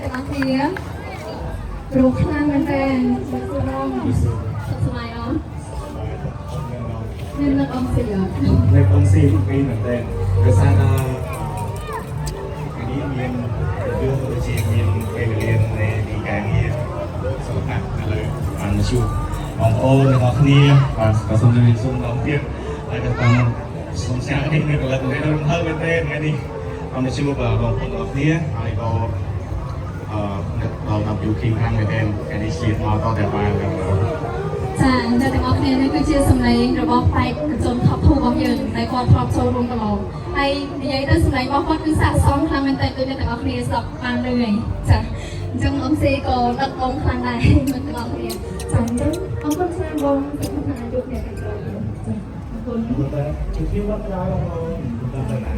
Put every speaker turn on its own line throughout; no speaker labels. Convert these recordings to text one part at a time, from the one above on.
แต่บางทีรู้คลางมันเป็นสุดสุดร้องสมัยอ๋อเล่นเรื่องอมสิอ่ะ
เล่นอมสิปีเหมือนเดิมโดยซาดาอันนี้เรียนเรื่องตัวจริงเรียนไปเรียนในดีการนี้สำคัญเลยฟังชูของโอ้นะครับนี่ผสมในส่วนของเพียรอะไรก็ตามสงสารที่นี่ก็เลยได้ร่วมเพิ่มเป็นเต้นไงดิฟังชูของคนออกนี้อะไรก็เรานำอยู่คิงทางไปเต้นแค่นี้ชีดมาต่อแต่มากัน
ចាតែទាំងអស់គ្នានេះគឺជាសម្លេងរបស់ផ្នែកជន top 2របស់យើងតែគាត់ធ្លាប់ចូលរួមកន្លងហើយនិយាយទៅសម្លេងរបស់គាត់គឺស័ក្តិសមខ្លាំងមែនទែនដូចអ្នកទាំងអស់គ្នាស្ដាប់បានលឺហើយចាអញ្ចឹងអ៊ំស៊ីក៏ដឹកបងខ្លាំងដែរមកទាំងអស់គ្នាចាអញ្ចឹងអរគុណច្រើនបងសុខភាពអាយុអ្នកទាំងអស់គ្នាចាអរគុណ
គឺគេវត្តក្រោយរបស់เราទៅណា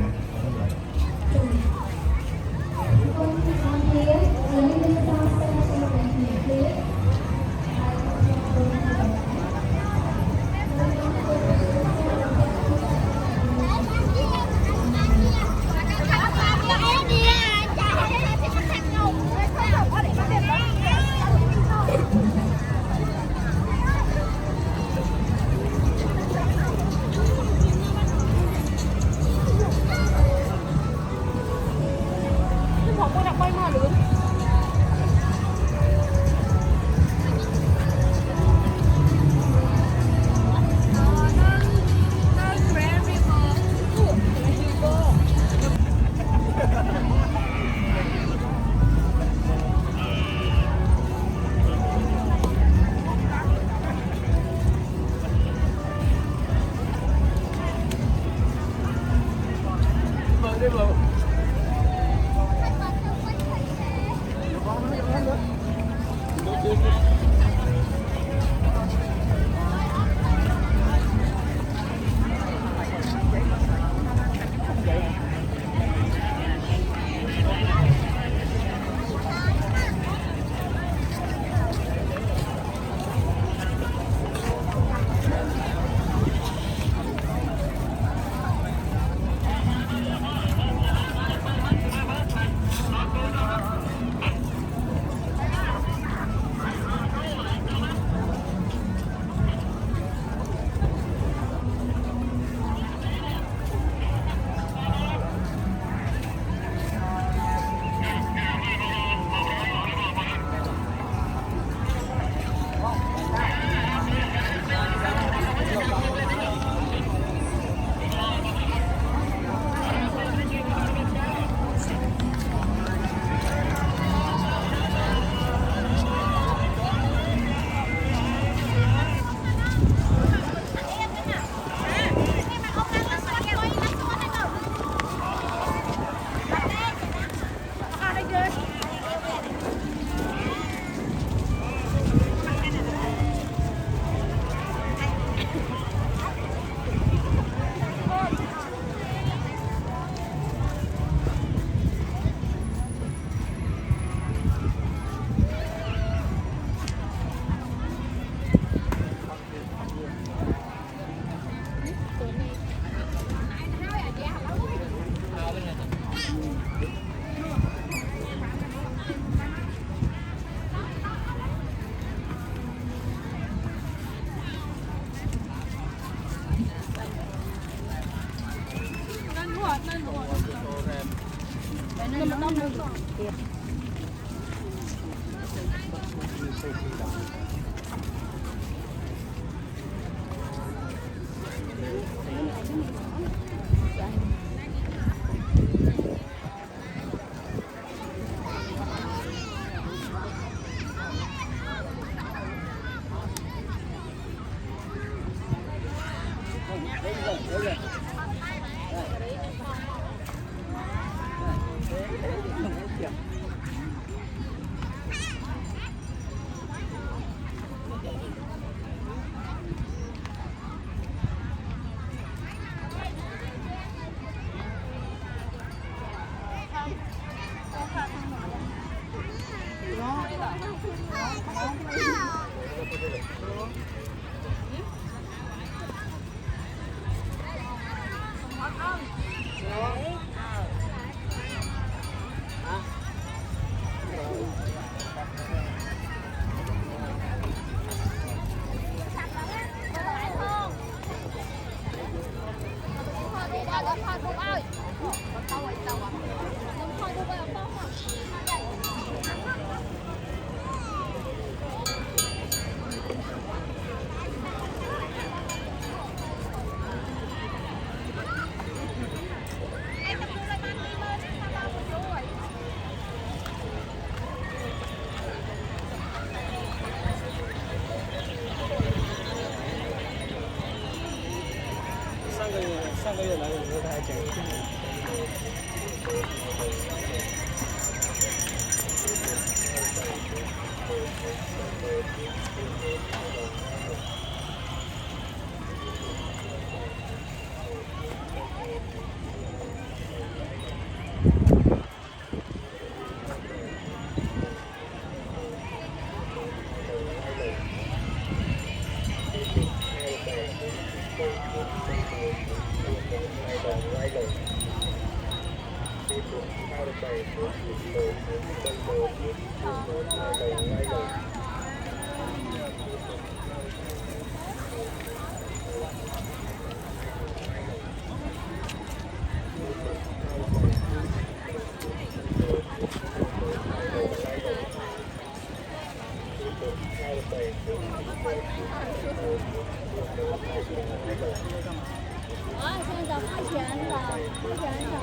现在付钱了，付钱了。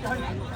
Thôi ra.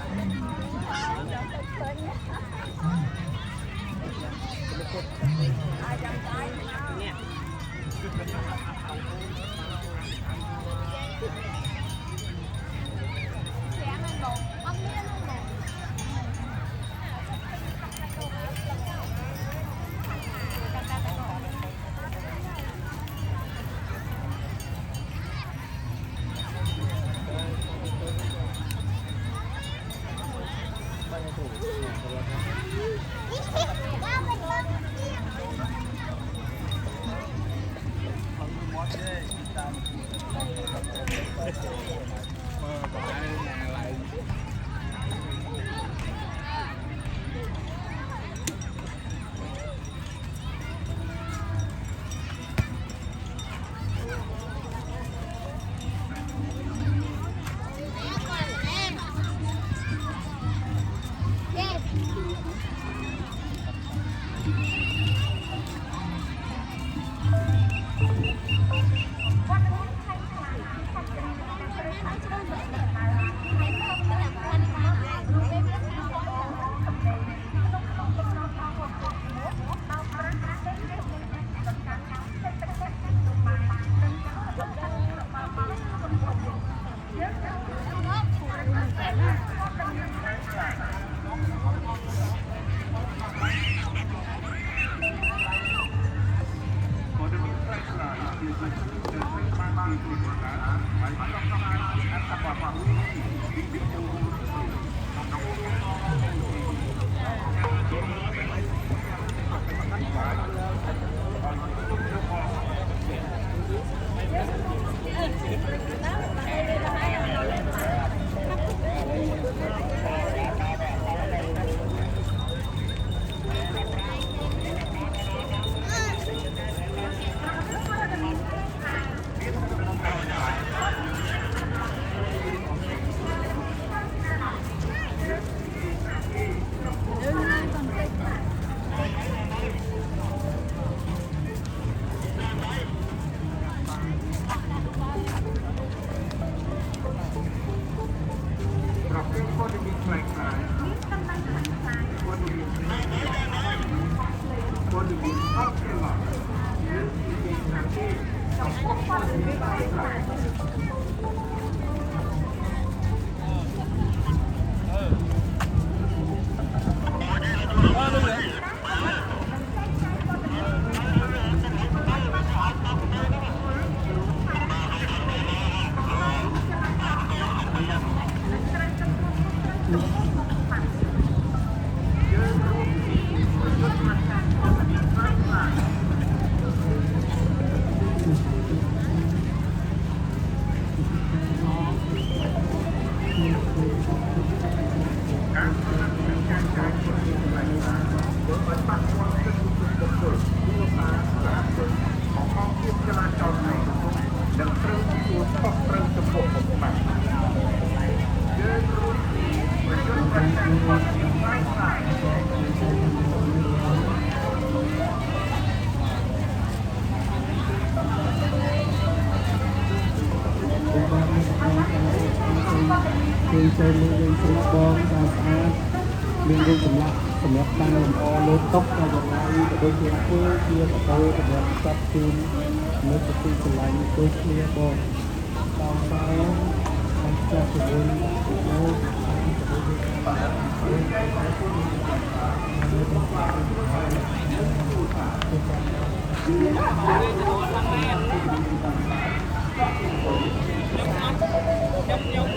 คือใจมือยังสบองตาสะอาดมีรูปสำหรับตั้งลำอเลือดตกอะไรอย่างไรโดยเฉพาะเกี่ยวกับโตสำหรับจับคืนเมื่อจะตีสลายตัวเคลียร์บอลตามไปทำจับตัวเองแล้ว
nhông nhông